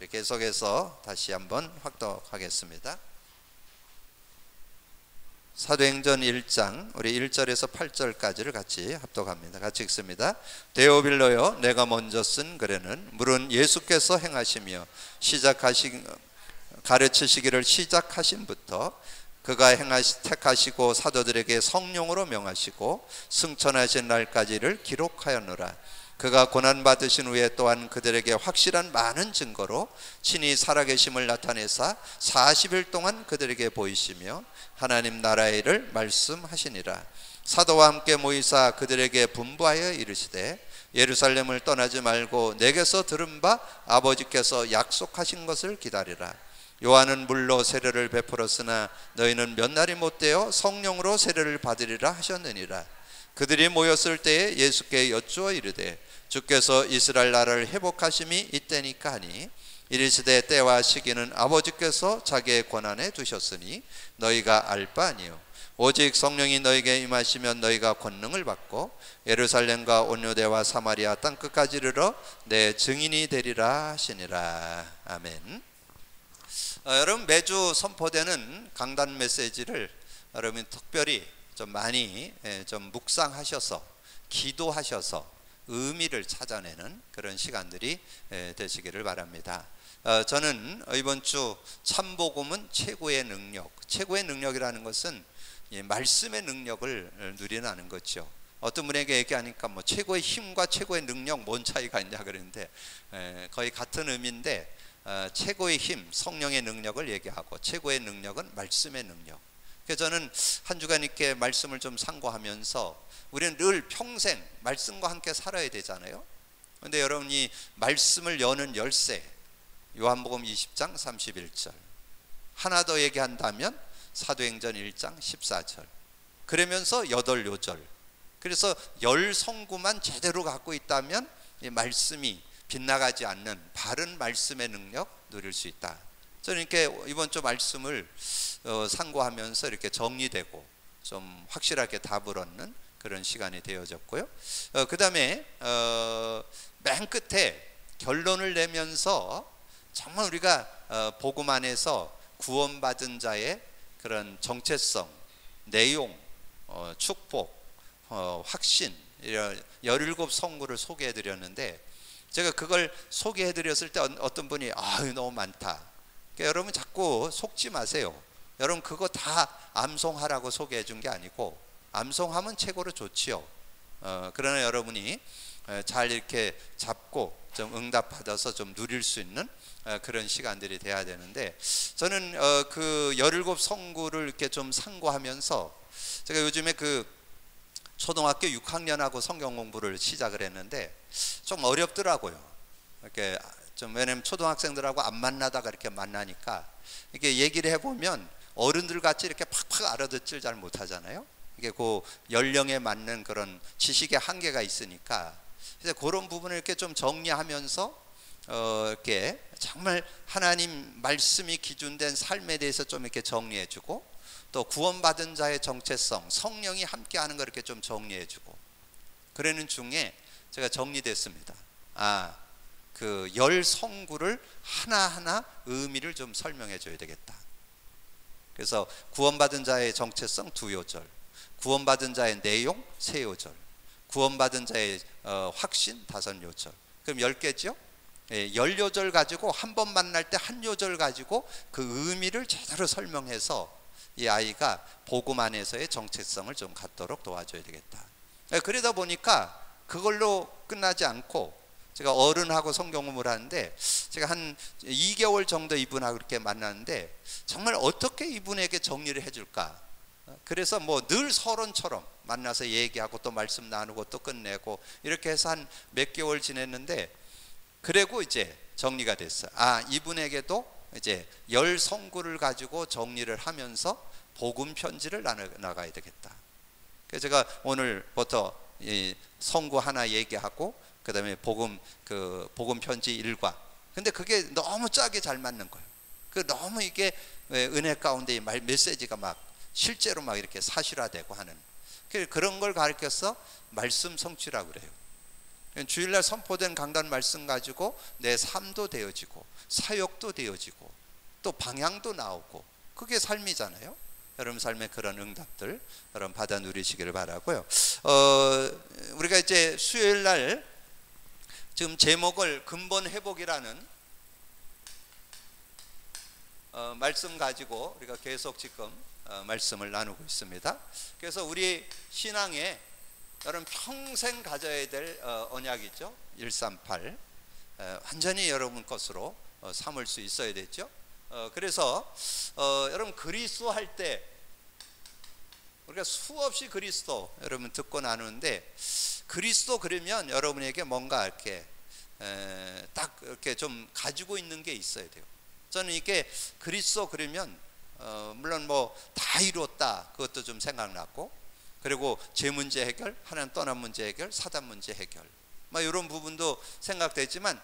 우리 계속해서 다시 한번 확독하겠습니다. 사도행전 1장 우리 1절에서 8절까지를 같이 합독합니다. 같이 읽습니다. 데오빌로여, 내가 먼저 쓴 글에는 물은 예수께서 행하시며 가르치시기를 시작하신부터 그가 택하시고 사도들에게 성령으로 명하시고 승천하신 날까지를 기록하였노라. 그가 고난받으신 후에 또한 그들에게 확실한 많은 증거로 친히 살아계심을 나타내사 40일 동안 그들에게 보이시며 하나님 나라의 일을 말씀하시니라. 사도와 함께 모이사 그들에게 분부하여 이르시되 예루살렘을 떠나지 말고 내게서 들은 바 아버지께서 약속하신 것을 기다리라. 요한은 물로 세례를 베풀었으나 너희는 몇 날이 못되어 성령으로 세례를 받으리라 하셨느니라. 그들이 모였을 때에 예수께 여쭈어 이르되 주께서 이스라엘 나라를 회복하심이 이때니까 하니 이르시되 때와 시기는 아버지께서 자기의 권한에 두셨으니 너희가 알 바 아니요 오직 성령이 너희에게 임하시면 너희가 권능을 받고 예루살렘과 온 유대와 사마리아 땅끝까지 이르러 내 증인이 되리라 하시니라. 아멘. 여러분, 매주 선포되는 강단 메시지를 여러분 특별히 좀 많이 좀 묵상하셔서 기도하셔서 의미를 찾아내는 그런 시간들이 되시기를 바랍니다. 저는 이번 주 참복음은 최고의 능력, 최고의 능력이라는 것은 말씀의 능력을 누리는 거죠. 어떤 분에게 얘기하니까 뭐 최고의 힘과 최고의 능력 뭔 차이가 있냐 그러는데 거의 같은 의미인데 최고의 힘, 성령의 능력을 얘기하고 최고의 능력은 말씀의 능력. 그래서 저는 한 주간 이렇게 말씀을 좀 상고하면서 우리는 늘 평생 말씀과 함께 살아야 되잖아요. 그런데 여러분이 말씀을 여는 열쇠, 요한복음 20장 31절, 하나 더 얘기한다면 사도행전 1장 14절, 그러면서 8요절. 그래서 10성구만 제대로 갖고 있다면 이 말씀이 빗나가지 않는 바른 말씀의 능력 누릴 수 있다. 저는 이렇게 이번 주 말씀을 상고하면서 이렇게 정리되고 좀 확실하게 답을 얻는 그런 시간이 되어졌고요. 그 다음에 맨 끝에 결론을 내면서 정말 우리가 복음 안에서 구원받은 자의 그런 정체성, 내용, 축복, 확신, 17성구를 소개해 드렸는데 제가 그걸 소개해 드렸을 때 어떤 분이 너무 많다. 그러니까 여러분 자꾸 속지 마세요. 여러분 그거 다 암송하라고 소개해 준 게 아니고 암송하면 최고로 좋지요. 그러나 여러분이 잘 이렇게 잡고 좀 응답받아서 좀 누릴 수 있는 그런 시간들이 돼야 되는데 저는 그 17성구를 이렇게 좀 상고하면서 제가 요즘에 그 초등학교 6학년하고 성경 공부를 시작을 했는데 좀 어렵더라고요. 이렇게 좀 왜냐면 초등학생들하고 안 만나다가 이렇게 만나니까 이렇게 얘기를 해보면 어른들 같이 이렇게 팍팍 알아듣질 잘 못하잖아요. 이게 그 연령에 맞는 그런 지식의 한계가 있으니까 그래서 그런 부분을 이렇게 좀 정리하면서 이렇게 정말 하나님 말씀이 기준된 삶에 대해서 좀 이렇게 정리해주고 또 구원받은 자의 정체성, 성령이 함께하는 걸 이렇게 좀 정리해주고 그러는 중에 제가 정리됐습니다. 그 10성구를 하나하나 의미를 좀 설명해 줘야 되겠다. 그래서 구원받은 자의 정체성 2요절, 구원받은 자의 내용 3요절, 구원받은 자의 확신 5요절. 그럼 10개죠? 10요절 가지고 한 번 만날 때 한 요절 가지고 그 의미를 제대로 설명해서 이 아이가 복음 안에서의 정체성을 좀 갖도록 도와줘야 되겠다. 그러다 보니까 그걸로 끝나지 않고 제가 어른하고 성경 공부를 하는데 제가 한 2개월 정도 이분하고 이렇게 만났는데 정말 어떻게 이분에게 정리를 해줄까. 그래서 뭐 늘 서론처럼 만나서 얘기하고 또 말씀 나누고 또 끝내고 이렇게 해서 한 몇 개월 지냈는데 그리고 이제 정리가 됐어요. 이분에게도 이제 10성구를 가지고 정리를 하면서 복음 편지를 나가야 되겠다. 그래서 제가 오늘부터 이 성구 하나 얘기하고 그 다음에 복음 편지 일과. 근데 그게 너무 짜게 잘 맞는 거예요. 너무 이게 은혜 가운데 메시지가 막 실제로 막 이렇게 사실화되고 하는 그런 걸 가르쳐서 말씀 성취라고 그래요. 주일날 선포된 강단 말씀 가지고 내 삶도 되어지고 사역도 되어지고 또 방향도 나오고, 그게 삶이잖아요. 여러분 삶의 그런 응답들 여러분 받아 누리시기를 바라고요. 우리가 이제 수요일날 지금 제목을 근본 회복이라는 말씀 가지고 우리가 계속 지금 말씀을 나누고 있습니다. 그래서 우리 신앙에 여러분 평생 가져야 될 언약이죠. 138 완전히 여러분 것으로 삼을 수 있어야 되죠. 그래서 여러분 그리스도 할 때 우리가 수없이 그리스도 여러분 듣고 나누는데, 그리스도 그러면 여러분에게 뭔가 이렇게 딱 이렇게 좀 가지고 있는 게 있어야 돼요. 저는 이게 그리스도 그러면 물론 뭐 다 이루었다 그것도 좀 생각났고, 그리고 제 문제 해결, 하나님 떠난 문제 해결, 사단 문제 해결, 뭐 이런 부분도 생각되지만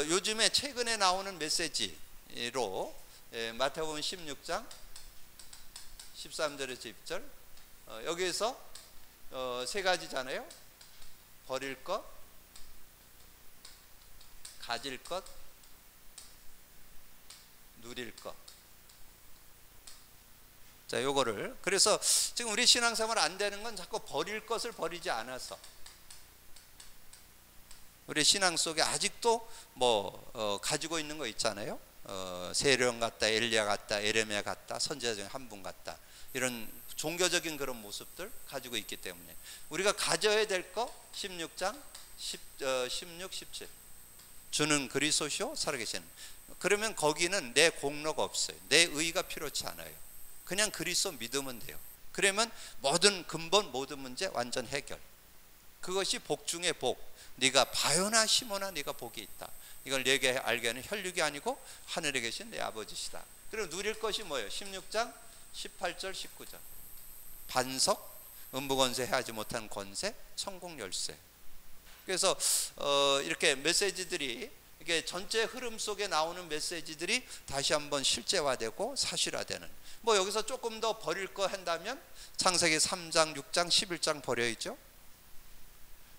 요즘에 최근에 나오는 메시지로 마태복음 16장 13절에서 20절 여기에서 세 가지잖아요. 버릴 것, 가질 것, 누릴 것. 자, 요거를 그래서 지금 우리 신앙생활 안 되는 건 자꾸 버릴 것을 버리지 않아서, 우리 신앙 속에 아직도 뭐 가지고 있는 거 있잖아요. 세령 같다, 엘리야 같다, 에레미야 같다, 선지자 중에 한 분 같다, 이런 종교적인 그런 모습들 가지고 있기 때문에 우리가 가져야 될 거 16장 16, 17 주는 그리스도시요 살아계시는, 그러면 거기는 내 공로가 없어요. 내 의의가 필요치 않아요. 그냥 그리스도 믿으면 돼요. 그러면 모든 근본 모든 문제 완전 해결. 그것이 복 중에 복. 네가 바요나 시모나 네가 복이 있다. 이걸 내게 알게 하는 혈육이 아니고 하늘에 계신 내 아버지시다. 그리고 누릴 것이 뭐예요? 16장 18절 19절 반석, 음부권세 해하지 못한 권세, 천국 열쇠. 그래서 이렇게 메시지들이, 이게 전체 흐름 속에 나오는 메시지들이 다시 한번 실제화되고 사실화되는, 뭐 여기서 조금 더 버릴 거 한다면 창세기 3장 6장 11장 버려야죠.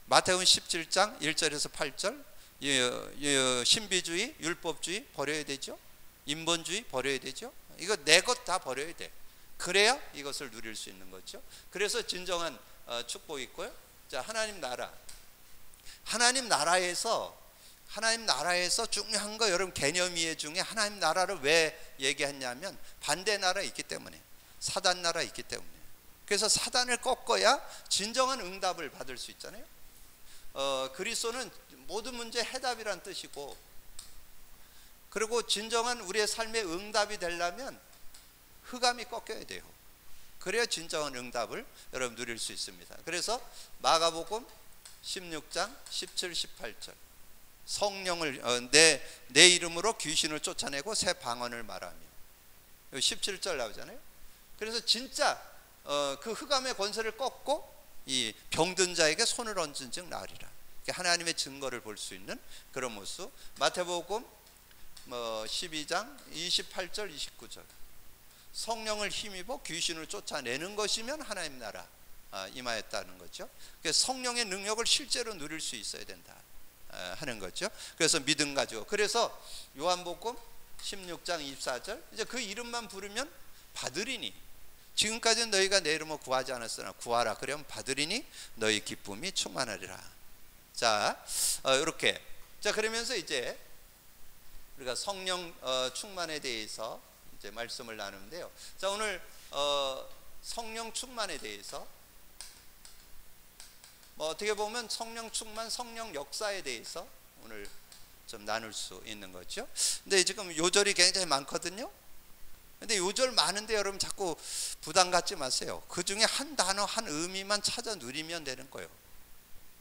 마태복음 17장 1절에서 8절 신비주의 율법주의 버려야 되죠. 인본주의 버려야 되죠. 이거 내 것 다 버려야 돼. 그래야 이것을 누릴 수 있는 거죠. 그래서 진정한 축복이 있고요. 자, 하나님 나라, 하나님 나라에서 중요한 거, 여러분 개념 이해 중에 하나님 나라를 왜 얘기했냐면 반대 나라 있기 때문에, 사단 나라 있기 때문에. 그래서 사단을 꺾어야 진정한 응답을 받을 수 있잖아요. 그리스도는 모든 문제 해답이란 뜻이고, 그리고 진정한 우리의 삶의 응답이 되려면 흑암이 꺾여야 돼요. 그래야 진정한 응답을 여러분 누릴 수 있습니다. 그래서 마가복음 16장 17, 18절 성령을 내 이름으로 귀신을 쫓아내고 새 방언을 말하며, 17절 나오잖아요. 그래서 진짜 그 흑암의 권세를 꺾고 이 병든 자에게 손을 얹은 즉 나으리라. 하나님의 증거를 볼 수 있는 그런 모습. 마태복음 12장 28절 29절 성령을 힘입어 귀신을 쫓아내는 것이면 하나님 나라 임하였다는 거죠. 그래서 성령의 능력을 실제로 누릴 수 있어야 된다 하는 거죠. 그래서 믿음 가지고, 그래서 요한복음 16장 24절 이제 그 이름만 부르면 받으리니, 지금까지는 너희가 내 이름으로 구하지 않았으나 구하라 그러면 받으리니 너희 기쁨이 충만하리라. 자, 이렇게. 자, 그러면서 이제 우리가 성령 충만에 대해서 이제 말씀을 나누는데요. 자, 오늘 성령 충만에 대해서 뭐 어떻게 보면 성령 충만, 성령 역사에 대해서 오늘 좀 나눌 수 있는 거죠. 근데 지금 요절이 굉장히 많거든요. 근데 요절 많은데 여러분 자꾸 부담 갖지 마세요. 그 중에 한 단어 한 의미만 찾아 누리면 되는 거예요.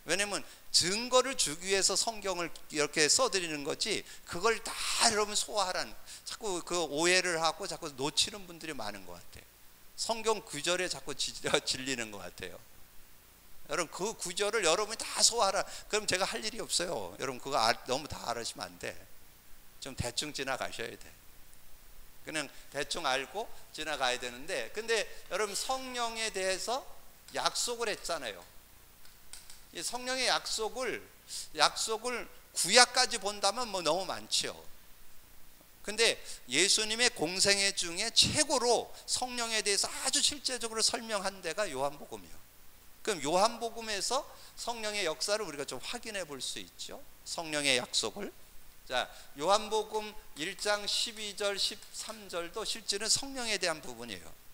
왜냐면 증거를 주기 위해서 성경을 이렇게 써드리는 거지, 그걸 다 여러분 소화하라는, 자꾸 그 오해를 하고 자꾸 놓치는 분들이 많은 것 같아요. 성경 구절에 자꾸 질리는 것 같아요. 여러분 그 구절을 여러분이 다 소화하라. 그럼 제가 할 일이 없어요. 여러분 그거 너무 다 알으시면 안 돼. 좀 대충 지나가셔야 돼. 그냥 대충 알고 지나가야 되는데, 근데 여러분 성령에 대해서 약속을 했잖아요. 이 성령의 약속을 약속을 구약까지 본다면 뭐 너무 많죠. 근데 예수님의 공생애 중에 최고로 성령에 대해서 아주 실제적으로 설명한 데가 요한복음이에요. 그럼 요한복음에서 성령의 역사를 우리가 좀 확인해 볼 수 있죠. 성령의 약속을. 자, 요한복음 1장 12절 13절도 실제는 성령에 대한 부분이에요.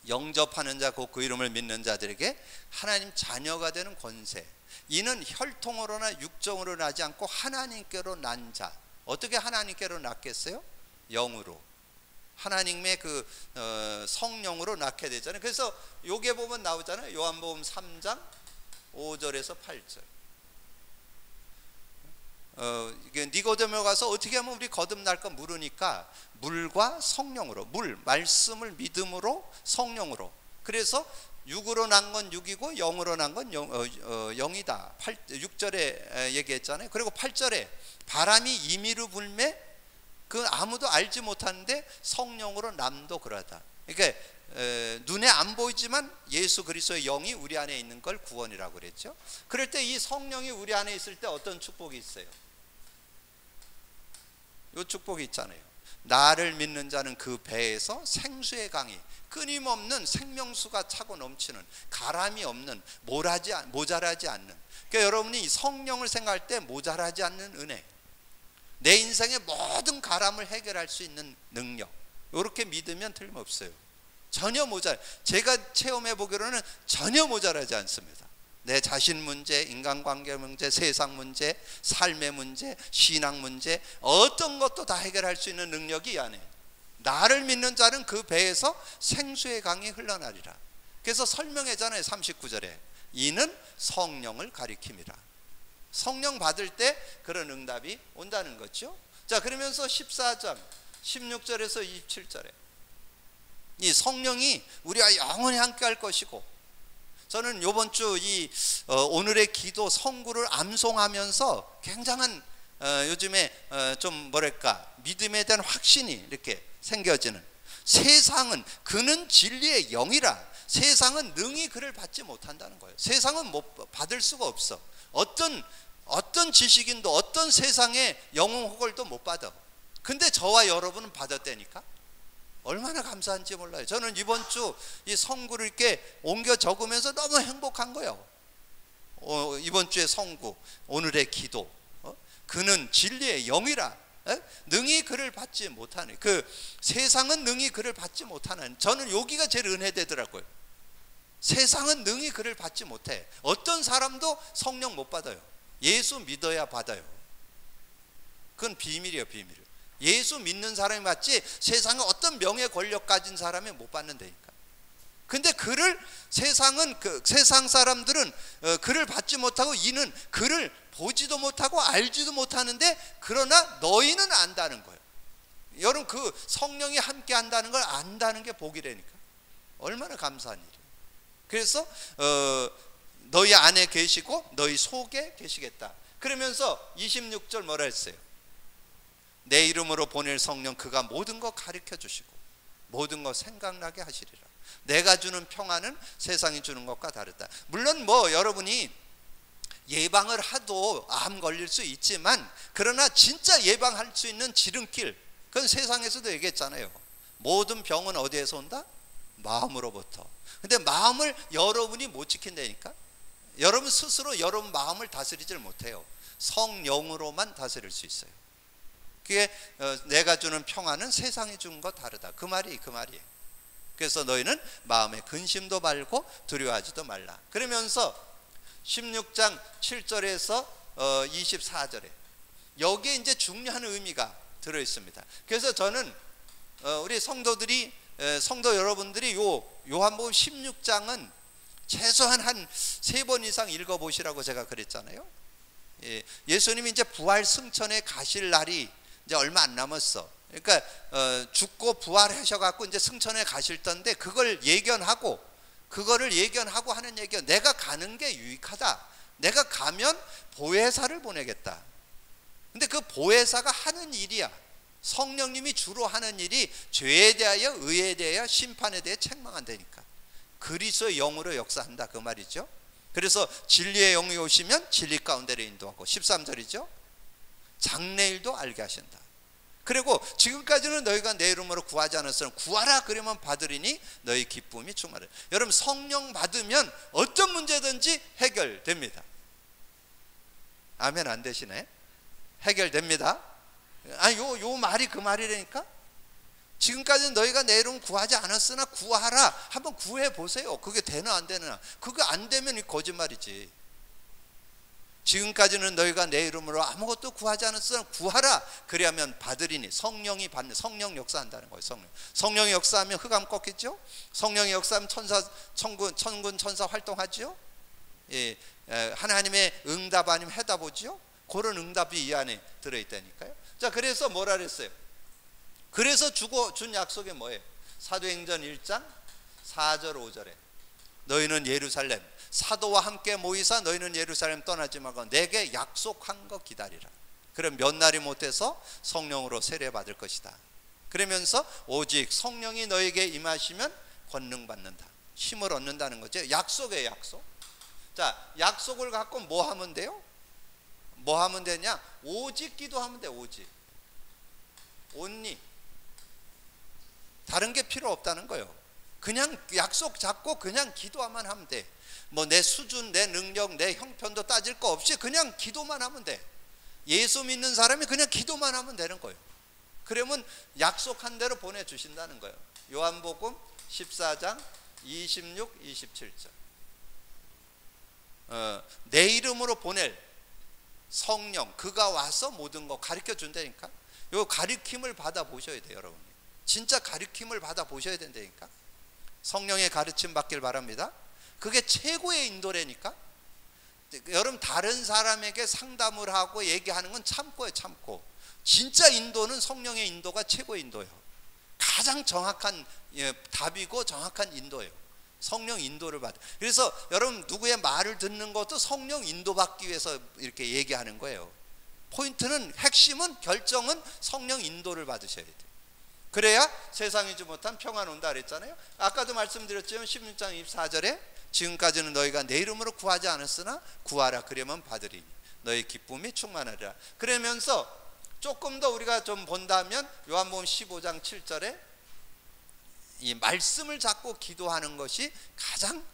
영접하는 자 곧 그 이름을 믿는 자들에게 하나님 자녀가 되는 권세. 이는 혈통으로나 육정으로 나지 않고 하나님께로 난 자. 어떻게 하나님께로 낳겠어요? 영으로. 하나님의 그 성령으로 낳게 되잖아요. 그래서 요게 보면 나오잖아요. 요한복음 3장 5절에서 8절. 이게 니고데모에 가서 어떻게 하면 우리 거듭날까 물으니까 물과 성령으로, 물, 말씀을 믿음으로 성령으로. 그래서 육으로 난 건 육이고 영으로 난 건 영이다. 6절에 얘기했잖아요. 그리고 8절에 바람이 임의로 불매 그 아무도 알지 못하는데 성령으로 남도 그러다. 그러니까 눈에 안 보이지만 예수 그리스도의 영이 우리 안에 있는 걸 구원이라고 그랬죠. 그럴 때 이 성령이 우리 안에 있을 때 어떤 축복이 있어요? 이 축복이 있잖아요. 나를 믿는 자는 그 배에서 생수의 강이, 끊임없는 생명수가 차고 넘치는, 가람이 없는, 모자라지 않는. 그러니까 여러분이 성령을 생각할 때 모자라지 않는 은혜, 내 인생의 모든 가람을 해결할 수 있는 능력, 이렇게 믿으면 틀림없어요. 전혀 제가 체험해 보기로는 전혀 모자라지 않습니다. 내 자신 문제, 인간관계 문제, 세상 문제, 삶의 문제, 신앙 문제, 어떤 것도 다 해결할 수 있는 능력이 이 안에. 나를 믿는 자는 그 배에서 생수의 강이 흘러나리라. 그래서 설명했잖아요. 39절에 이는 성령을 가리킴이라. 성령 받을 때 그런 응답이 온다는 거죠. 자, 그러면서 14장 16절에서 27절에 이 성령이 우리와 영원히 함께 할 것이고, 저는 이번 주 오늘의 기도 성구를 암송하면서 굉장한 요즘에 좀 뭐랄까 믿음에 대한 확신이 이렇게 생겨지는, 세상은 그는 진리의 영이라 세상은 능히 그를 받지 못한다는 거예요. 세상은 못 받을 수가 없어. 어떤 지식인도 어떤 세상의 영웅 호걸도 못 받아. 근데 저와 여러분은 받았다니까. 얼마나 감사한지 몰라요. 저는 이번 주 이 성구를 이렇게 옮겨 적으면서 너무 행복한 거예요. 이번 주의 성구, 오늘의 기도. 그는 진리의 영이라 능히 그를 받지 못하는, 그 세상은 능히 그를 받지 못하는, 저는 여기가 제일 은혜되더라고요. 세상은 능히 그를 받지 못해. 어떤 사람도 성령 못 받아요. 예수 믿어야 받아요. 그건 비밀이에요, 비밀. 예수 믿는 사람이 받지 세상에 어떤 명예 권력 가진 사람이 못 받는다니까. 근데 세상은 세상 사람들은 그를 받지 못하고 이는 그를 보지도 못하고 알지도 못하는데 그러나 너희는 안다는 거예요. 여러분, 그 성령이 함께 한다는 걸 안다는 게 복이라니까. 얼마나 감사한 일이에요. 그래서 너희 안에 계시고 너희 속에 계시겠다. 그러면서 26절 뭐라 했어요? 내 이름으로 보낼 성령 그가 모든 것 가르쳐 주시고 모든 것 생각나게 하시리라. 내가 주는 평안은 세상이 주는 것과 다르다. 물론 여러분이 예방을 하도 암 걸릴 수 있지만, 그러나 진짜 예방할 수 있는 지름길, 그건 세상에서도 얘기했잖아요. 모든 병은 어디에서 온다? 마음으로부터. 근데 마음을 여러분이 못 지킨다니까. 여러분 스스로 여러분 마음을 다스리질 못해요. 성령으로만 다스릴 수 있어요. 그게 내가 주는 평안은 세상이 주는 것 다르다. 그 말이에요. 그래서 너희는 마음에 근심도 말고 두려워하지도 말라. 그러면서 16장 7절에서 24절에 여기에 이제 중요한 의미가 들어 있습니다. 그래서 저는 우리 성도 여러분들이 요한복음 16장은 최소한 한 3번 이상 읽어보시라고 제가 그랬잖아요. 예수님이 이제 부활 승천에 가실 날이 이제 얼마 안 남았어. 그러니까 죽고 부활하셔갖고 이제 승천에 가실 텐데 그거를 예견하고 하는 얘기가, 내가 가는 게 유익하다. 내가 가면 보혜사를 보내겠다. 근데 그 보혜사가 하는 일이야. 성령님이 주로 하는 일이 죄에 대하여, 의에 대하여, 심판에 대해 책망한다니까. 그리스도의 영으로 역사한다 그 말이죠. 그래서 진리의 영이 오시면 진리 가운데로 인도하고, 13절이죠. 장래일도 알게 하신다. 그리고 지금까지는 너희가 내 이름으로 구하지 않았으나 구하라 그러면 받으리니 너희 기쁨이 충만하리라. 여러분, 성령 받으면 어떤 문제든지 해결됩니다. 아멘 안 되시네? 해결됩니다. 아니, 요 말이 그 말이라니까. 지금까지는 너희가 내 이름 구하지 않았으나 구하라. 한번 구해 보세요. 그게 되나 안 되나. 그거 안 되면 이 거짓말이지. 지금까지는 너희가 내 이름으로 아무것도 구하지 않았으나 구하라. 그래야면 받으리니. 성령이 받는, 성령 역사한다는 거예요. 성령이 역사하면 흑암 꺾이죠. 성령이 역사하면 천군 천사 활동하죠. 예, 하나님의 응답 아니면 해답 오죠. 그런 응답이 이 안에 들어있다니까요. 자, 그래서 뭐라 그랬어요? 그래서 준 약속이 뭐예요? 사도행전 1장 4절 5절에 너희는 예루살렘, 사도와 함께 모이사 너희는 예루살렘 떠나지 말고 내게 약속한 거 기다리라. 그럼 몇 날이 못해서 성령으로 세례받을 것이다. 그러면서 오직 성령이 너에게 임하시면 권능 받는다. 힘을 얻는다는 거죠. 약속이에요, 약속. 자, 약속을 갖고 뭐 하면 돼요? 뭐 하면 되냐? 오직 기도하면 돼. 오직. 온리. 다른 게 필요 없다는 거예요. 그냥 약속 잡고 그냥 기도만 하면 돼. 뭐 내 수준, 내 능력, 내 형편도 따질 거 없이 그냥 기도만 하면 돼. 예수 믿는 사람이 그냥 기도만 하면 되는 거예요. 그러면 약속한 대로 보내주신다는 거예요. 요한복음 14장 26, 27절. 내 이름으로 보낼 성령, 그가 와서 모든 거 가르쳐 준다니까. 요 가르침을 받아 보셔야 돼요, 여러분. 진짜 가르침을 받아 보셔야 된다니까. 성령의 가르침 받길 바랍니다. 그게 최고의 인도라니까. 여러분, 다른 사람에게 상담을 하고 얘기하는 건 참고요, 참고. 진짜 인도는 성령의 인도가 최고의 인도예요. 가장 정확한 답이고 정확한 인도예요. 성령 인도를 받아. 그래서 여러분, 누구의 말을 듣는 것도 성령 인도받기 위해서 이렇게 얘기하는 거예요. 포인트는, 핵심은, 결정은 성령 인도를 받으셔야 돼요. 그래야 세상이 주지 못한 평안 온다 그랬잖아요. 아까도 말씀드렸지만 16장 24절에 지금까지는 너희가 내 이름으로 구하지 않았으나 구하라 그러면 받으리니 너희 기쁨이 충만하리라. 그러면서 조금 더 우리가 좀 본다면 요한복음 15장 7절에 이 말씀을 잡고 기도하는 것이 가장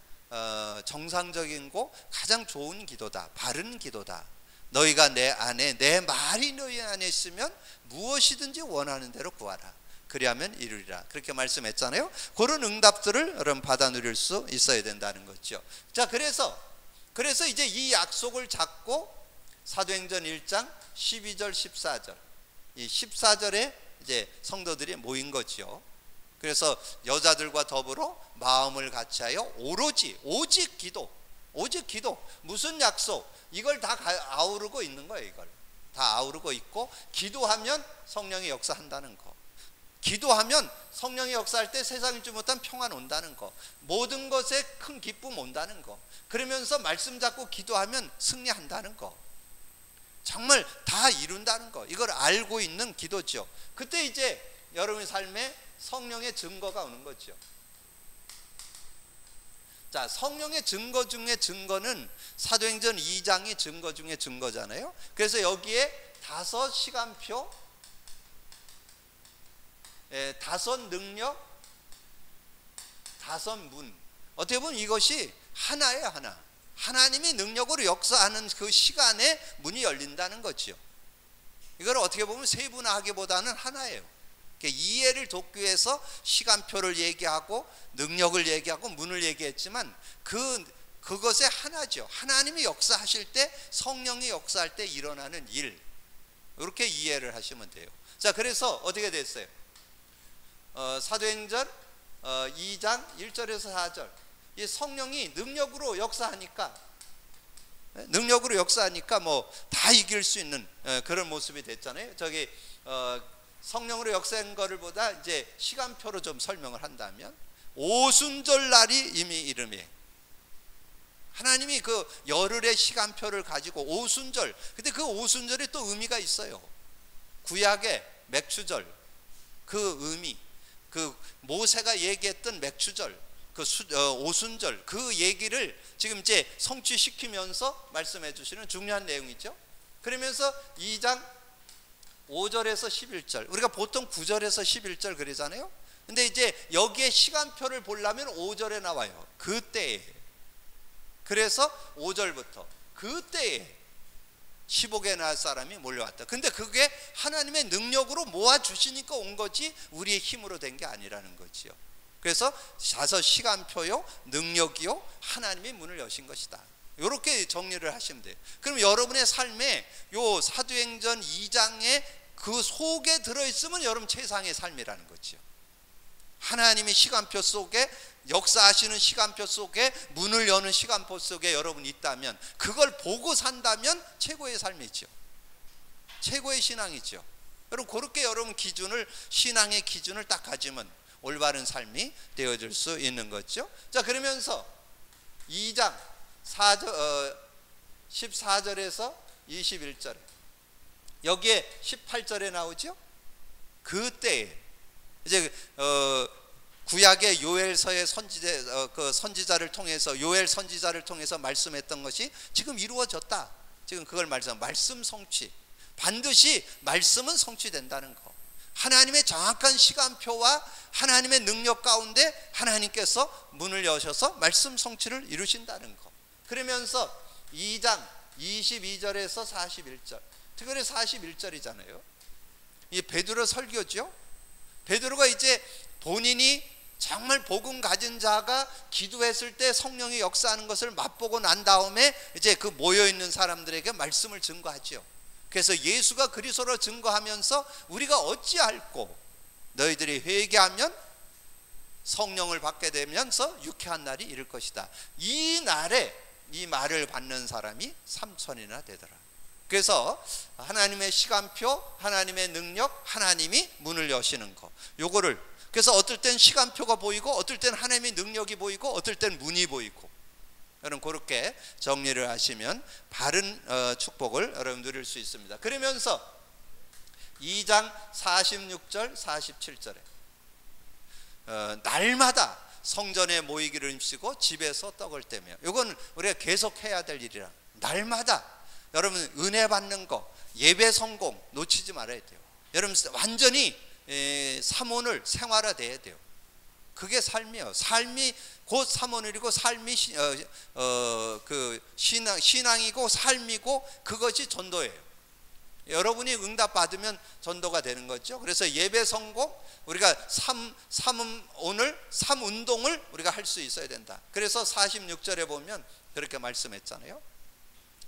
정상적이고 가장 좋은 기도다, 바른 기도다. 너희가 내 안에, 내 말이 너희 안에 있으면 무엇이든지 원하는 대로 구하라. 그리하면 이루리라. 그렇게 말씀했잖아요. 그런 응답들을 여러분 받아 누릴 수 있어야 된다는 거죠. 자, 그래서 이제 이 약속을 잡고 사도행전 1장 12절 14절, 이 14절에 이제 성도들이 모인 거죠. 그래서 여자들과 더불어 마음을 같이하여 오직 기도. 무슨 약속? 이걸 다 아우르고 있는 거예요. 이걸 다 아우르고 있고, 기도하면 성령이 역사한다는 거. 기도하면 성령이 역사할 때 세상이 주지 못한 평안 온다는 거, 모든 것에 큰 기쁨 온다는 거, 그러면서 말씀 잡고 기도하면 승리한다는 거, 정말 다 이룬다는 거, 이걸 알고 있는 기도죠. 그때 이제 여러분의 삶에 성령의 증거가 오는 거죠. 자, 성령의 증거 중에 증거는 사도행전 2장이 증거 중에 증거잖아요. 그래서 여기에 5 시간표, 5 능력, 5 문. 어떻게 보면 이것이 하나예요, 하나. 하나님이 능력으로 역사하는 그 시간에 문이 열린다는 거죠. 이걸 어떻게 보면 세분화하기보다는 하나예요. 이해를 돕기 위해서 시간표를 얘기하고 능력을 얘기하고 문을 얘기했지만 그것의 하나죠. 하나님이 역사하실 때, 성령이 역사할 때 일어나는 일, 이렇게 이해를 하시면 돼요. 자, 그래서 어떻게 됐어요? 사도행전 2장 1절에서 4절, 이 성령이 능력으로 역사하니까 뭐 다 이길 수 있는 그런 모습이 됐잖아요. 저기 성령으로 역사한 거를 보다 이제 시간표로 좀 설명을 한다면, 오순절 날이 이미 이름이에요. 하나님이 그 열흘의 시간표를 가지고 오순절, 근데 그 오순절이 또 의미가 있어요. 구약의 맥추절, 그 의미, 그 모세가 얘기했던 맥추절, 오순절 그 얘기를 지금 이제 성취시키면서 말씀해 주시는 중요한 내용이죠. 그러면서 2장 5절에서 11절, 우리가 보통 9절에서 11절 그러잖아요. 근데 이제 여기에 시간표를 보려면 5절에 나와요. 그때에. 그래서 5절부터 그때에 15개 나라 사람이 몰려왔다. 근데 그게 하나님의 능력으로 모아주시니까 온 거지 우리의 힘으로 된 게 아니라는 거지요. 그래서 자서 시간표요, 능력이요, 하나님이 문을 여신 것이다. 이렇게 정리를 하시면 돼요. 그럼 여러분의 삶에 요 사도행전 2장에 그 속에 들어있으면 여러분 최상의 삶이라는 거죠. 하나님이 시간표 속에, 역사하시는 시간표 속에, 문을 여는 시간표 속에 여러분이 있다면, 그걸 보고 산다면 최고의 삶이죠. 최고의 신앙이죠. 여러분 그렇게 여러분 기준을, 신앙의 기준을 딱 가지면 올바른 삶이 되어질 수 있는 거죠. 자, 그러면서 2장 14절에서 21절에, 여기에 18절에 나오죠. 그때 이제 구약의 요엘서의 선지자를 통해서, 요엘 선지자를 통해서 말씀했던 것이 지금 이루어졌다. 지금 그걸 말씀 성취. 반드시 말씀은 성취된다는 거. 하나님의 정확한 시간표와 하나님의 능력 가운데 하나님께서 문을 여셔서 말씀 성취를 이루신다는 거. 그러면서 2장 22절에서 41절, 특별히 41절이잖아요. 이 베드로 설교죠. 베드로가 이제 본인이 정말 복음 가진 자가 기도했을 때 성령이 역사하는 것을 맛보고 난 다음에 이제 그 모여있는 사람들에게 말씀을 증거하죠. 그래서 예수가 그리스도로 증거하면서 우리가 어찌할꼬 너희들이 회개하면 성령을 받게 되면서 유쾌한 날이 이를 것이다. 이 날에 이 말을 받는 사람이 3,000이나 되더라. 그래서 하나님의 시간표, 하나님의 능력, 하나님이 문을 여시는 거, 요거를, 그래서 어떨 땐 시간표가 보이고 어떨 땐 하나님의 능력이 보이고 어떨 땐 문이 보이고, 여러분 그렇게 정리를 하시면 바른 축복을 여러분 누릴 수 있습니다. 그러면서 2장 46절 47절에 날마다 성전에 모이기를 힘쓰고 집에서 떡을 떼며, 이건 우리가 계속 해야 될 일이라. 날마다 여러분 은혜 받는 거, 예배 성공 놓치지 말아야 돼요. 여러분 완전히 사모늘 생활화돼야 돼요. 그게 삶이에요. 삶이 곧 사모늘이고, 삶이 신앙이고 삶이고, 그것이 전도예요. 여러분이 응답 받으면 전도가 되는 거죠. 그래서 예배 성공, 우리가 오늘 삶 운동을 우리가 할 수 있어야 된다. 그래서 46절에 보면 그렇게 말씀했잖아요.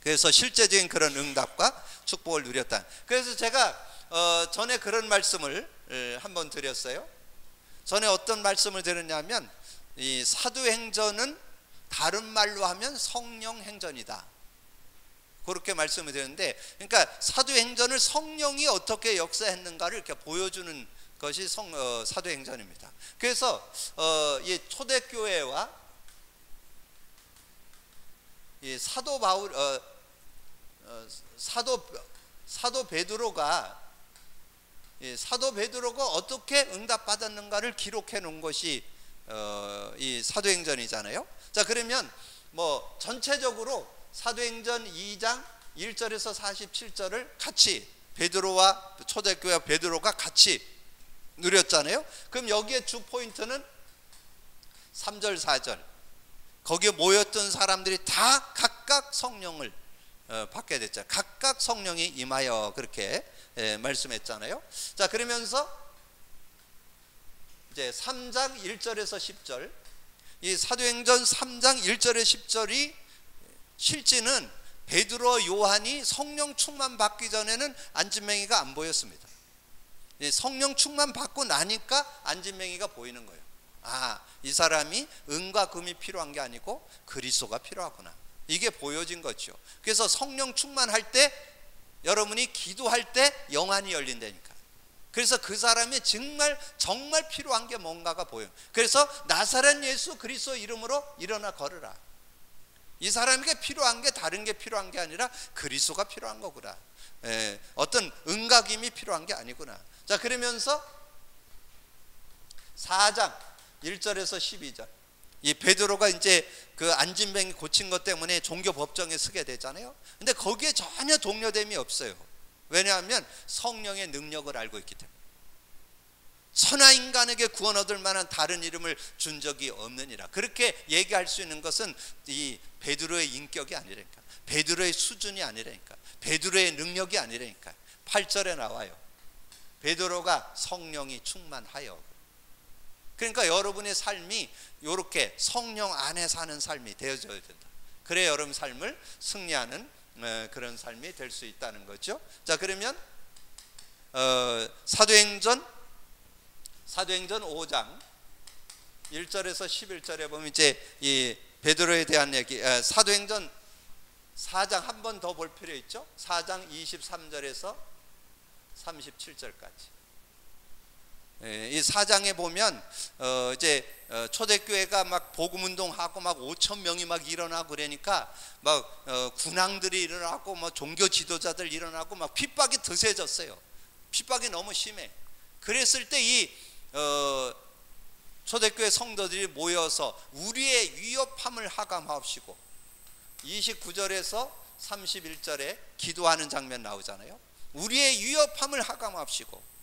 그래서 실제적인 그런 응답과 축복을 누렸다. 그래서 제가 전에 그런 말씀을 한번 드렸어요. 전에 어떤 말씀을 드렸냐면, 이 사도행전은 다른 말로 하면 성령행전이다. 그렇게 말씀을 드렸는데, 그러니까 사도행전을 성령이 어떻게 역사했는가를 이렇게 보여주는 것이 사도행전입니다. 그래서 이 초대교회와 이 사도 베드로가 어떻게 응답받았는가를 기록해 놓은 것이 이 사도행전이잖아요. 자, 그러면 뭐 전체적으로 사도행전 2장 1절에서 47절을 같이 베드로와 초대교회 베드로가 같이 누렸잖아요. 그럼 여기에 주 포인트는 3절 4절, 거기에 모였던 사람들이 다 각각 성령을 받게 됐죠. 각각 성령이 임하여, 그렇게 말씀했잖아요. 자, 그러면서 이제 3장 1절에서 10절, 이 사도행전 3장 1절에 10절이 실제는 베드로, 요한이 성령 충만 받기 전에는 안진뱅이가 안 보였습니다. 성령 충만 받고 나니까 안진뱅이가 보이는 거예요. 아, 이 사람이 은과 금이 필요한 게 아니고 그리스도가 필요하구나. 이게 보여진 거죠. 그래서 성령 충만할 때, 여러분이 기도할 때 영안이 열린다니까. 그래서 그 사람이 정말 필요한 게 뭔가가 보여요. 그래서 나사렛 예수 그리스도 이름으로 일어나 걸으라. 이 사람에게 필요한 게 다른 게 필요한 게 아니라 그리스도가 필요한 거구나. 어떤 은각임이 필요한 게 아니구나. 자, 그러면서 4장 1절에서 12절, 이 베드로가 이제 그 안진뱅이 고친 것 때문에 종교 법정에 서게 되잖아요. 근데 거기에 전혀 동료됨이 없어요. 왜냐하면 성령의 능력을 알고 있기 때문에. 천하 인간에게 구원 얻을 만한 다른 이름을 준 적이 없느니라. 그렇게 얘기할 수 있는 것은 이 베드로의 인격이 아니라니까, 베드로의 수준이 아니라니까, 베드로의 능력이 아니라니까. 8절에 나와요. 베드로가 성령이 충만하여. 그러니까 여러분의 삶이 이렇게 성령 안에 사는 삶이 되어져야 된다. 그래야 여러분 삶을 승리하는 그런 삶이 될 수 있다는 거죠. 자, 그러면 사도행전 5장 1절에서 11절에 보면 이제 이 베드로에 대한 얘기, 사도행전 4장 한 번 더 볼 필요 있죠. 4장 23절에서 37절까지. 이 4장에 보면 이제 초대교회가 막 복음운동하고 막 5천 명이 막 일어나고 그러니까 막 군왕들이 일어나고 뭐 종교 지도자들 일어나고 막 핍박이 드세졌어요. 핍박이 너무 심해. 그랬을 때 이 초대교회 성도들이 모여서 우리의 위협함을 하감하옵시고 29절에서 31절에 기도하는 장면 나오잖아요. 우리의 위협함을 하감하옵시고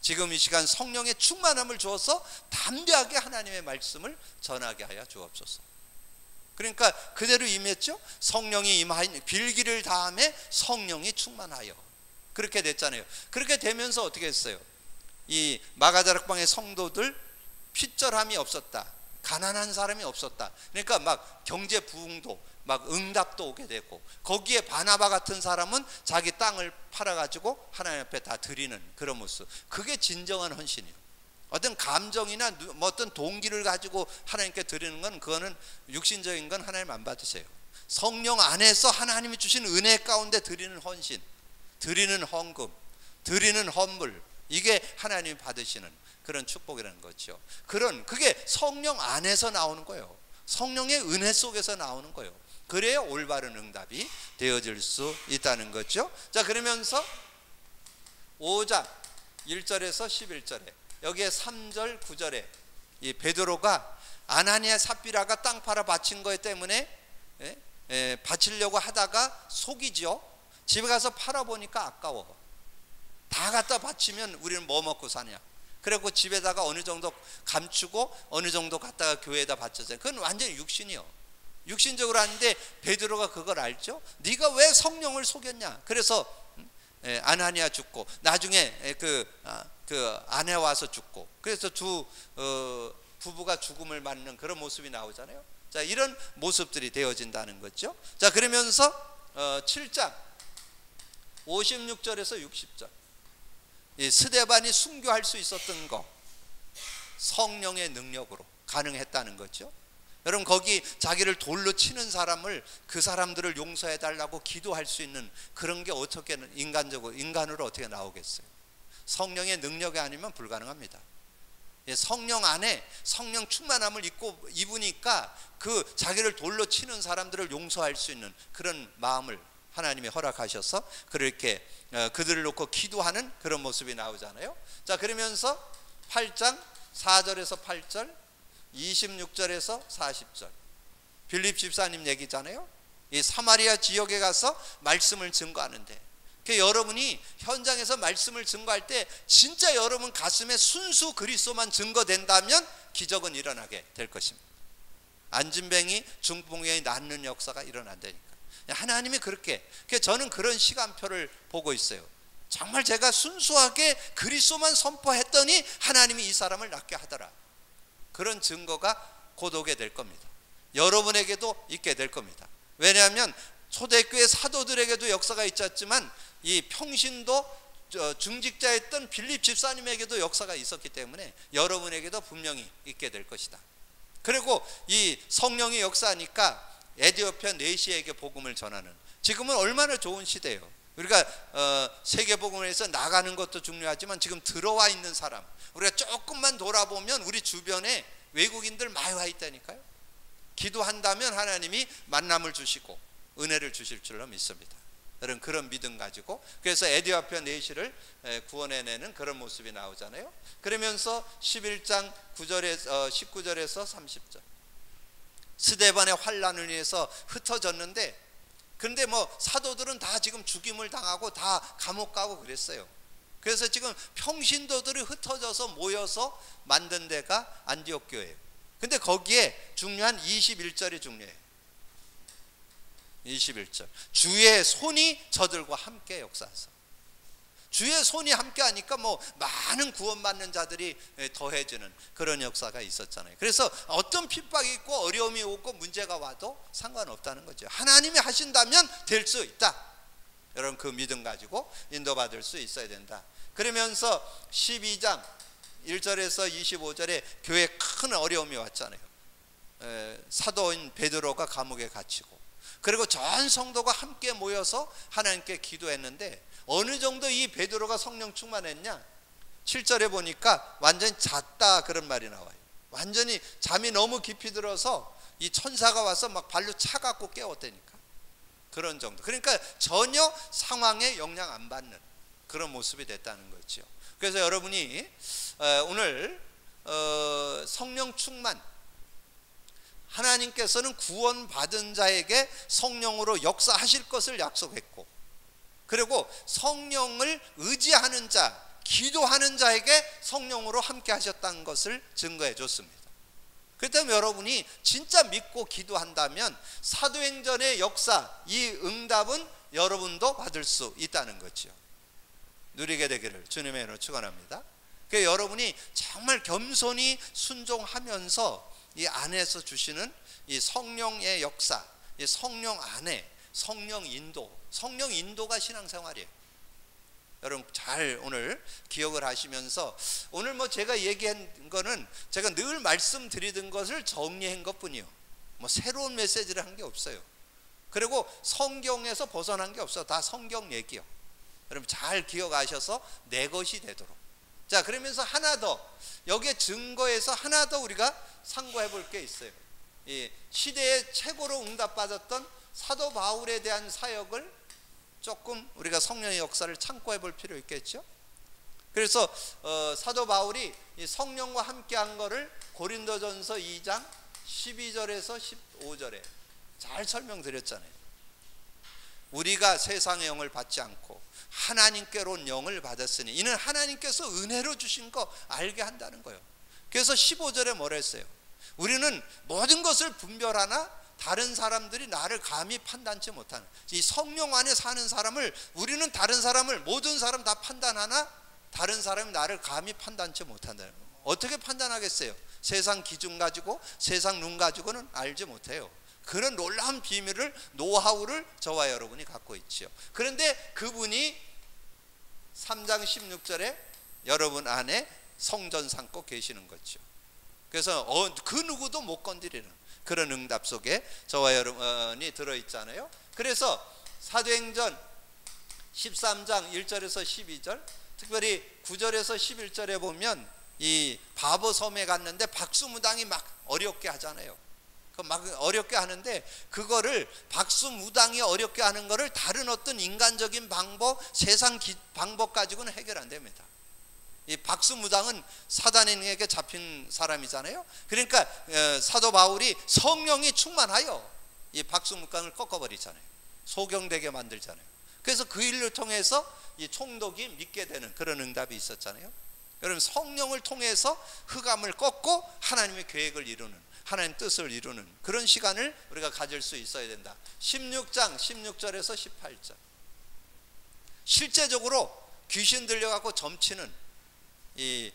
지금 이 시간 성령의 충만함을 주어서 담대하게 하나님의 말씀을 전하게 하여 주옵소서. 그러니까 그대로 임했죠. 성령이 임하여 빌기를 다함에 성령이 충만하여 그렇게 됐잖아요. 그렇게 되면서 어떻게 했어요? 이 마가다락방의 성도들 핏절함이 없었다, 가난한 사람이 없었다. 그러니까 막 경제 부흥도 막 응답도 오게 되고, 거기에 바나바 같은 사람은 자기 땅을 팔아가지고 하나님 앞에 다 드리는 그런 모습. 그게 진정한 헌신이에요. 어떤 감정이나 뭐 어떤 동기를 가지고 하나님께 드리는 건 그거는 육신적인 건 하나님 안 받으세요. 성령 안에서 하나님이 주신 은혜 가운데 드리는 헌신, 드리는 헌금, 드리는 헌물, 이게 하나님이 받으시는 그런 축복이라는 거죠. 그게 성령 안에서 나오는 거예요. 성령의 은혜 속에서 나오는 거예요. 그래야 올바른 응답이 되어질 수 있다는 거죠. 자, 그러면서 5장 1절에서 11절에 여기에 3절 9절에 이 베드로가 아나니아 삽비라가 땅 팔아 바친 것 때문에 바치려고 하다가 속이죠. 집에 가서 팔아보니까 아까워. 다 갖다 바치면 우리는 뭐 먹고 사냐. 그리고 집에다가 어느 정도 감추고 어느 정도 갖다가 교회에다 바쳤어요. 그건 완전히 육신이요. 육신적으로 하는데 베드로가 그걸 알죠. 네가 왜 성령을 속였냐. 그래서 아나니아 죽고 나중에 그 아내 와서 죽고, 그래서 두 부부가 죽음을 맞는 그런 모습이 나오잖아요. 자, 이런 모습들이 되어진다는 거죠. 자, 그러면서 7장 56절에서 60절 이 스데반이 순교할 수 있었던 거 성령의 능력으로 가능했다는 거죠. 여러분, 거기 자기를 돌로 치는 사람을, 그 사람들을 용서해 달라고 기도할 수 있는 그런 게 어떻게 인간으로 어떻게 나오겠어요? 성령의 능력이 아니면 불가능합니다. 성령 안에 성령 충만함을 입으니까 그 자기를 돌로 치는 사람들을 용서할 수 있는 그런 마음을 하나님이 허락하셔서 그렇게 그들을 놓고 기도하는 그런 모습이 나오잖아요. 자, 그러면서 8장 4절에서 8절 26절에서 40절 빌립 집사님 얘기잖아요. 이 사마리아 지역에 가서 말씀을 증거하는데, 여러분이 현장에서 말씀을 증거할 때 진짜 여러분 가슴에 순수 그리스도만 증거된다면 기적은 일어나게 될 것입니다. 안진뱅이 중풍병이 낫는 역사가 일어난다니까. 하나님이 그렇게, 저는 그런 시간표를 보고 있어요. 정말 제가 순수하게 그리스도만 선포했더니 하나님이 이 사람을 낫게 하더라. 그런 증거가 곧 오게 될 겁니다. 여러분에게도 있게 될 겁니다. 왜냐하면 초대교회 사도들에게도 역사가 있었지만 이 평신도 중직자였던 빌립 집사님에게도 역사가 있었기 때문에 여러분에게도 분명히 있게 될 것이다. 그리고 이 성령이 역사하니까 에디오피아 내시에게 복음을 전하는, 지금은 얼마나 좋은 시대예요. 우리가 세계복음을 해서 나가는 것도 중요하지만 지금 들어와 있는 사람, 우리가 조금만 돌아보면 우리 주변에 외국인들 많이 와 있다니까요. 기도한다면 하나님이 만남을 주시고 은혜를 주실 줄로 믿습니다. 그런 믿음 가지고, 그래서 에디오피아 내시를 구원해내는 그런 모습이 나오잖아요. 그러면서 11장 19절에서 30절, 스데반의 환난을 위해서 흩어졌는데, 그런데 뭐 사도들은 다 지금 죽임을 당하고 다 감옥 가고 그랬어요. 그래서 지금 평신도들이 흩어져서 모여서 만든 데가 안디옥 교회예요. 근데 거기에 중요한 21절이 중요해요. 21절, 주의 손이 저들과 함께 역사하사. 주의 손이 함께 하니까 뭐 많은 구원받는 자들이 더해지는 그런 역사가 있었잖아요. 그래서 어떤 핍박이 있고 어려움이 오고 문제가 와도 상관없다는 거죠. 하나님이 하신다면 될 수 있다. 여러분, 그 믿음 가지고 인도받을 수 있어야 된다. 그러면서 12장 1절에서 25절에 교회에 큰 어려움이 왔잖아요. 사도인 베드로가 감옥에 갇히고, 그리고 전 성도가 함께 모여서 하나님께 기도했는데, 어느 정도 이 베드로가 성령 충만했냐? 7절에 보니까 완전히 잤다 그런 말이 나와요. 완전히 잠이 너무 깊이 들어서 이 천사가 와서 막 발로 차갖고 깨웠다니까. 그런 정도. 그러니까 전혀 상황에 영향 안 받는 그런 모습이 됐다는 거죠. 그래서 여러분이 오늘 성령 충만, 하나님께서는 구원받은 자에게 성령으로 역사하실 것을 약속했고, 그리고 성령을 의지하는 자, 기도하는 자에게 성령으로 함께 하셨다는 것을 증거해 줬습니다. 그렇다면 여러분이 진짜 믿고 기도한다면 사도행전의 역사, 이 응답은 여러분도 받을 수 있다는 거죠. 누리게 되기를 주님의 이름으로 축원합니다. 그러니까 여러분이 정말 겸손히 순종하면서 이 안에서 주시는 이 성령의 역사, 이 성령 안에 성령 인도가 신앙생활이에요. 여러분 잘 오늘 기억을 하시면서, 오늘 뭐 제가 얘기한 거는 제가 늘 말씀드리던 것을 정리한 것뿐이요. 뭐 새로운 메시지를 한 게 없어요. 그리고 성경에서 벗어난 게 없어요. 다 성경 얘기요. 여러분 잘 기억하셔서 내 것이 되도록. 자, 그러면서 하나 더, 여기에 증거에서 하나 더 우리가 상고해 볼 게 있어요. 이 시대에 최고로 응답받았던 사도 바울에 대한 사역을 조금 우리가 성령의 역사를 참고해 볼 필요 있겠죠. 그래서 사도 바울이 이 성령과 함께 한 거를 고린도전서 2장 12절에서 15절에 잘 설명드렸잖아요. 우리가 세상의 영을 받지 않고 하나님께로 온 영을 받았으니 이는 하나님께서 은혜로 주신 거 알게 한다는 거예요. 그래서 15절에 뭐라 했어요? 우리는 모든 것을 분별하나 다른 사람들이 나를 감히 판단치 못하는, 이 성령 안에 사는 사람을, 우리는 다른 사람을, 모든 사람 다 판단하나 다른 사람이 나를 감히 판단치 못한다는 거예요. 어떻게 판단하겠어요? 세상 기준 가지고, 세상 눈 가지고는 알지 못해요. 그런 놀라운 비밀을, 노하우를 저와 여러분이 갖고 있죠. 그런데 그분이 3장 16절에 여러분 안에 성전 삼고 계시는 거죠. 그래서 그 누구도 못 건드리는 그런 응답 속에 저와 여러분이 들어있잖아요. 그래서 사도행전 13장 1절에서 12절, 특별히 9절에서 11절에 보면 이 바보 섬에 갔는데 박수무당이 막 어렵게 하잖아요. 막 어렵게 하는데, 그거를 박수무당이 어렵게 하는 거를 다른 어떤 인간적인 방법, 세상 방법 가지고는 해결 안 됩니다. 이 박수무당은 사단에게 잡힌 사람이잖아요. 그러니까 사도 바울이 성령이 충만하여 이 박수무당을 꺾어버리잖아요. 소경되게 만들잖아요. 그래서 그 일을 통해서 이 총독이 믿게 되는 그런 응답이 있었잖아요. 여러분, 성령을 통해서 흑암을 꺾고 하나님의 계획을 이루는, 하나님 뜻을 이루는 그런 시간을 우리가 가질 수 있어야 된다. 16장 16절에서 18절, 실제적으로 귀신 들려갖고 점치는 이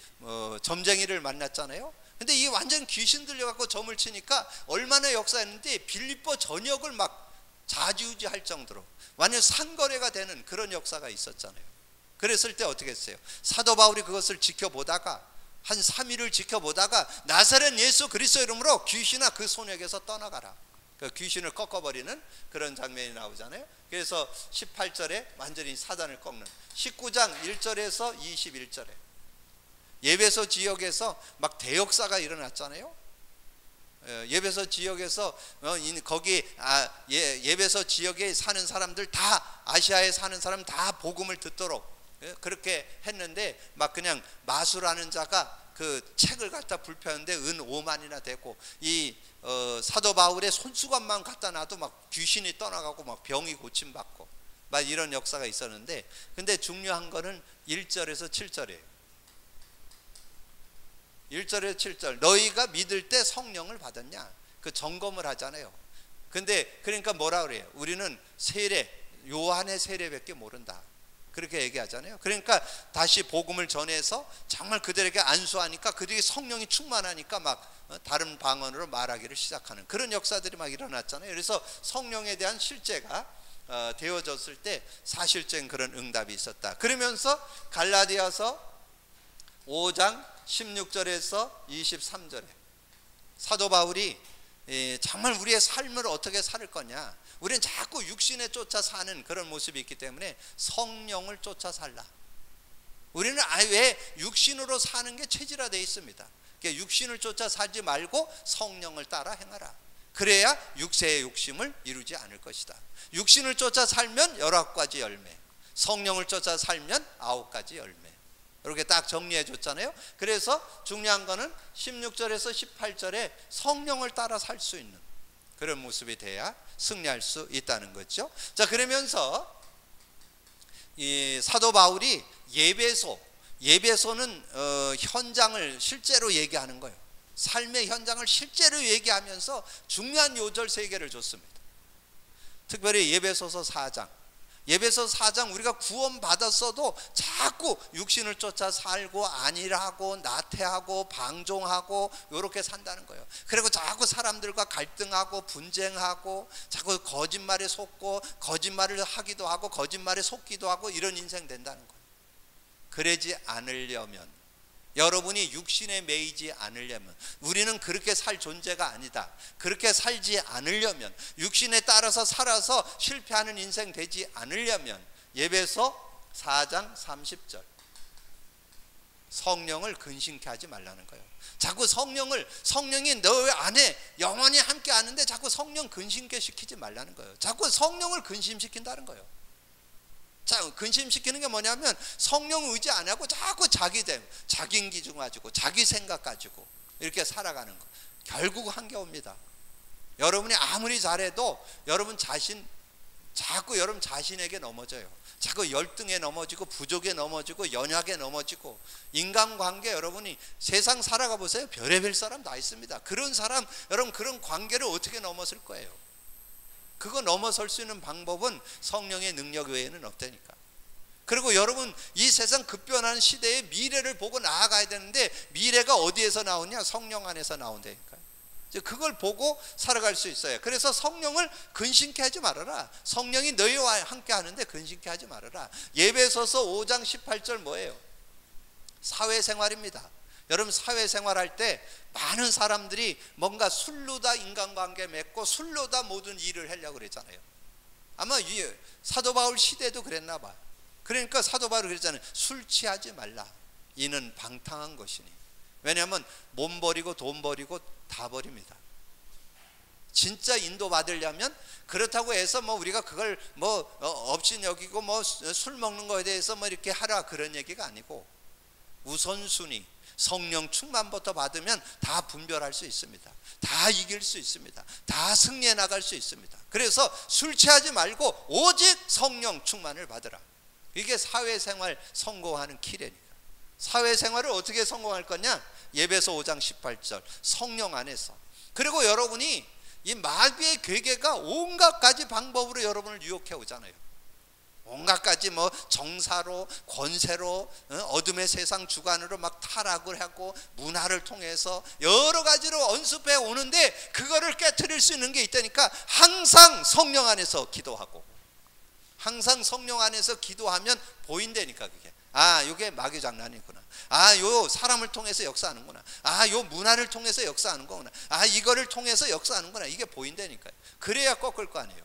점쟁이를 만났잖아요. 근데 이 완전 귀신 들려갖고 점을 치니까 얼마나 역사했는데 빌립보 전역을 막 좌지우지할 정도로 완전 상거래가 되는 그런 역사가 있었잖아요. 그랬을 때 어떻게 했어요? 사도 바울이 그것을 지켜보다가 한 3일을 지켜보다가 나사렛 예수 그리스도 이름으로 귀신아 그 손에게서 떠나가라, 그 귀신을 꺾어버리는 그런 장면이 나오잖아요. 그래서 18절에 완전히 사단을 꺾는, 19장 1절에서 21절에 예배소 지역에서 막 대역사가 일어났잖아요. 예배소 지역에서 거기 예배소 지역에 사는 사람들 다, 아시아에 사는 사람 다 복음을 듣도록 그렇게 했는데, 막 그냥 마수라는 자가 그 책을 갖다 불폈는데 은 5만이나 되고, 이 사도 바울의 손수건만 갖다 놔도 막 귀신이 떠나가고 막 병이 고침받고 막 이런 역사가 있었는데, 근데 중요한 거는 1절에서 7절이에요. 1절에서 7절, 너희가 믿을 때 성령을 받았냐, 그 점검을 하잖아요. 근데 그러니까 뭐라 그래요? 우리는 세례, 요한의 세례밖에 모른다, 그렇게 얘기하잖아요. 그러니까 다시 복음을 전해서 정말 그들에게 안수하니까 그들이 성령이 충만하니까 막 다른 방언으로 말하기를 시작하는 그런 역사들이 막 일어났잖아요. 그래서 성령에 대한 실제가 되어졌을 때 사실적인 그런 응답이 있었다. 그러면서 갈라디아서 5장 16절에서 23절에 사도 바울이 정말 우리의 삶을 어떻게 살 거냐, 우리는 자꾸 육신에 쫓아 사는 그런 모습이 있기 때문에 성령을 쫓아 살라. 우리는 아예 육신으로 사는 게 체질화되어 있습니다. 그러니까 육신을 쫓아 살지 말고 성령을 따라 행하라. 그래야 육세의 욕심을 이루지 않을 것이다. 육신을 쫓아 살면 19가지 열매, 성령을 쫓아 살면 9가지 열매, 이렇게 딱 정리해 줬잖아요. 그래서 중요한 거는 16절에서 18절에 성령을 따라 살 수 있는 그런 모습이 돼야 승리할 수 있다는 거죠. 자, 그러면서 이 사도 바울이 예배소는 현장을 실제로 얘기하는 거예요. 삶의 현장을 실제로 얘기하면서 중요한 요절 3개를 줬습니다. 특별히 예배소서 4장, 예배소 4장, 우리가 구원 받았어도 자꾸 육신을 쫓아 살고 안일하고 나태하고 방종하고 이렇게 산다는 거예요. 그리고 자꾸 사람들과 갈등하고 분쟁하고 자꾸 거짓말에 속고 거짓말을 하기도 하고 거짓말에 속기도 하고 이런 인생 된다는 거예요. 그러지 않으려면, 여러분이 육신에 매이지 않으려면, 우리는 그렇게 살 존재가 아니다, 그렇게 살지 않으려면, 육신에 따라서 살아서 실패하는 인생 되지 않으려면 예배소 4장 30절, 성령을 근심케 하지 말라는 거예요. 자꾸 성령이 너 안에 영원히 함께 하는데 자꾸 성령 근심케 시키지 말라는 거예요. 자꾸 성령을 근심시킨다는 거예요. 자, 근심시키는 게 뭐냐면 성령 의지 안 하고 자꾸 자기됨, 자기 기준 가지고 자기 생각 가지고 이렇게 살아가는 거, 결국 한겨웁니다. 여러분이 아무리 잘해도 여러분 자신에게 넘어져요. 자꾸 열등에 넘어지고 부족에 넘어지고 연약에 넘어지고, 인간관계, 여러분이 세상 살아가 보세요. 별의별 사람 다 있습니다. 그런 사람, 여러분 그런 관계를 어떻게 넘어설 거예요? 그거 넘어설 수 있는 방법은 성령의 능력 외에는 없다니까. 그리고 여러분, 이 세상 급변하는 시대에 미래를 보고 나아가야 되는데 미래가 어디에서 나오냐? 성령 안에서 나온다니까. 그걸 보고 살아갈 수 있어요. 그래서 성령을 근심케 하지 말아라. 성령이 너희와 함께 하는데 근심케 하지 말아라. 예배소서 5장 18절 뭐예요? 사회생활입니다. 여러분, 사회생활할 때 많은 사람들이 뭔가 술로 다 인간관계 맺고 술로 다 모든 일을 하려고 그랬잖아요. 아마 이 사도 바울 시대도 그랬나 봐요. 그러니까 사도 바울이 그랬잖아요. 술 취하지 말라. 이는 방탕한 것이니. 왜냐하면 몸 버리고 돈 버리고 다 버립니다. 진짜 인도 받으려면, 그렇다고 해서 뭐 우리가 그걸 뭐 업신여기고 뭐 술 먹는 거에 대해서 뭐 이렇게 하라, 그런 얘기가 아니고, 우선순위 성령 충만부터 받으면 다 분별할 수 있습니다. 다 이길 수 있습니다. 다 승리해 나갈 수 있습니다. 그래서 술 취하지 말고 오직 성령 충만을 받으라. 이게 사회생활 성공하는 키래니까. 사회생활을 어떻게 성공할 거냐? 예배소 5장 18절, 성령 안에서. 그리고 여러분이 이 마귀의 괴계가 온갖 가지 방법으로 여러분을 유혹해 오잖아요. 온갖 가지 뭐 정사로, 권세로, 어둠의 세상 주관으로 막 타락을 하고 문화를 통해서 여러 가지로 언습해 오는데, 그거를 깨트릴 수 있는 게 있다니까. 항상 성령 안에서 기도하고, 항상 성령 안에서 기도하면 보인다니까. 그게, 아, 이게 마귀 장난이구나. 아, 요 사람을 통해서 역사하는구나. 아, 요 문화를 통해서 역사하는 거구나. 아, 이거를 통해서 역사하는구나. 이게 보인다니까요. 그래야 꺾을 거 아니에요.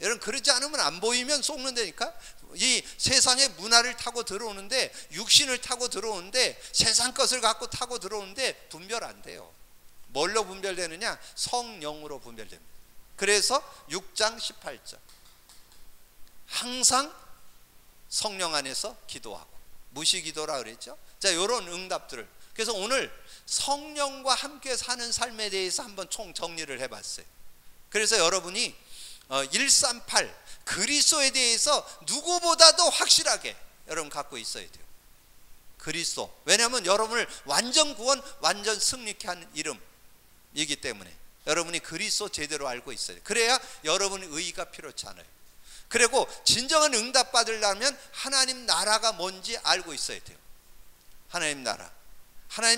여러분, 그러지 않으면, 안 보이면 속는다니까. 이 세상의 문화를 타고 들어오는데, 육신을 타고 들어오는데, 세상 것을 갖고 타고 들어오는데 분별 안 돼요. 뭘로 분별되느냐? 성령으로 분별됩니다. 그래서 6장 18절 항상 성령 안에서 기도하고, 무시기도라 그랬죠. 자, 이런 응답들을, 그래서 오늘 성령과 함께 사는 삶에 대해서 한번 총 정리를 해봤어요. 그래서 여러분이 138 그리스도에 대해서 누구보다도 확실하게 여러분 갖고 있어야 돼요. 그리스도, 왜냐하면 여러분을 완전 구원, 완전 승리케 하는 이름이기 때문에 여러분이 그리스도 제대로 알고 있어야 돼요. 그래야 여러분의 의의가 필요치 않아요. 그리고 진정한 응답 받으려면 하나님 나라가 뭔지 알고 있어야 돼요. 하나님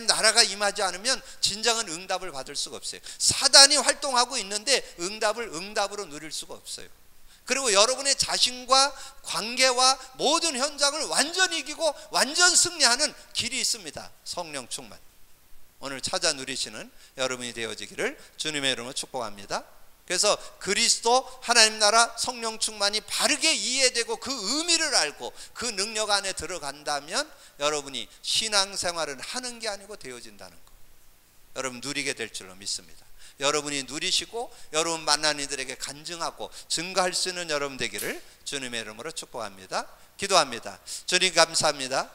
나라가 임하지 않으면 진정한 응답을 받을 수가 없어요. 사단이 활동하고 있는데 응답으로 누릴 수가 없어요. 그리고 여러분의 자신과 관계와 모든 현장을 완전히 이기고 완전 승리하는 길이 있습니다. 성령 충만. 오늘 찾아 누리시는 여러분이 되어지기를 주님의 이름으로 축복합니다. 그래서 그리스도, 하나님 나라, 성령 충만이 바르게 이해되고 그 의미를 알고 그 능력 안에 들어간다면 여러분이 신앙생활을 하는 게 아니고 되어진다는 거, 여러분 누리게 될 줄로 믿습니다. 여러분이 누리시고 여러분 만난 이들에게 간증하고 증거할 수 있는 여러분 되기를 주님의 이름으로 축복합니다. 기도합니다. 주님 감사합니다.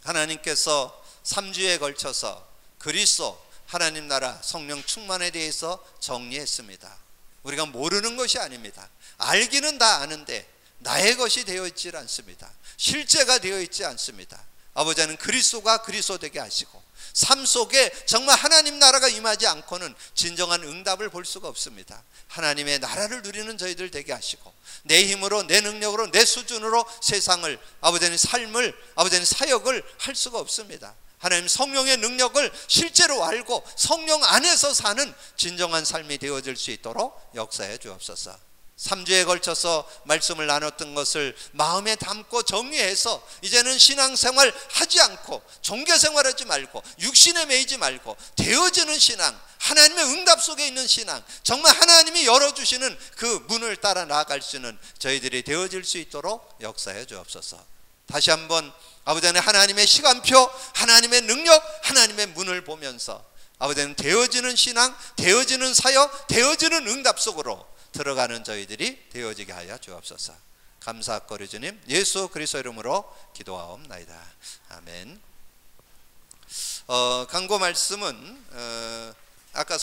하나님께서 3주에 걸쳐서 그리스도, 하나님 나라, 성령 충만에 대해서 정리했습니다. 우리가 모르는 것이 아닙니다. 알기는 다 아는데 나의 것이 되어 있지 않습니다. 실제가 되어 있지 않습니다. 아버지는 그리스도가 그리스도 되게 하시고 삶 속에 정말 하나님 나라가 임하지 않고는 진정한 응답을 볼 수가 없습니다. 하나님의 나라를 누리는 저희들 되게 하시고 내 힘으로, 내 능력으로, 내 수준으로 세상을, 아버지는 삶을, 아버지는 사역을 할 수가 없습니다. 하나님 성령의 능력을 실제로 알고 성령 안에서 사는 진정한 삶이 되어질 수 있도록 역사해 주옵소서. 3주에 걸쳐서 말씀을 나눴던 것을 마음에 담고 정리해서 이제는 신앙생활 하지 않고 종교생활하지 말고 육신에 매이지 말고 되어지는 신앙, 하나님의 응답 속에 있는 신앙, 정말 하나님이 열어주시는 그 문을 따라 나아갈 수 있는 저희들이 되어질 수 있도록 역사해 주옵소서. 다시 한번 아버지는 하나님의 시간표, 하나님의 능력, 하나님의 문을 보면서 아버지는 되어지는 신앙, 되어지는 사역, 되어지는 응답 속으로 들어가는 저희들이 되어지게 하여 주옵소서. 감사하고 주님 예수 그리스도 이름으로 기도하옵나이다. 아멘. 강고 말씀은 아까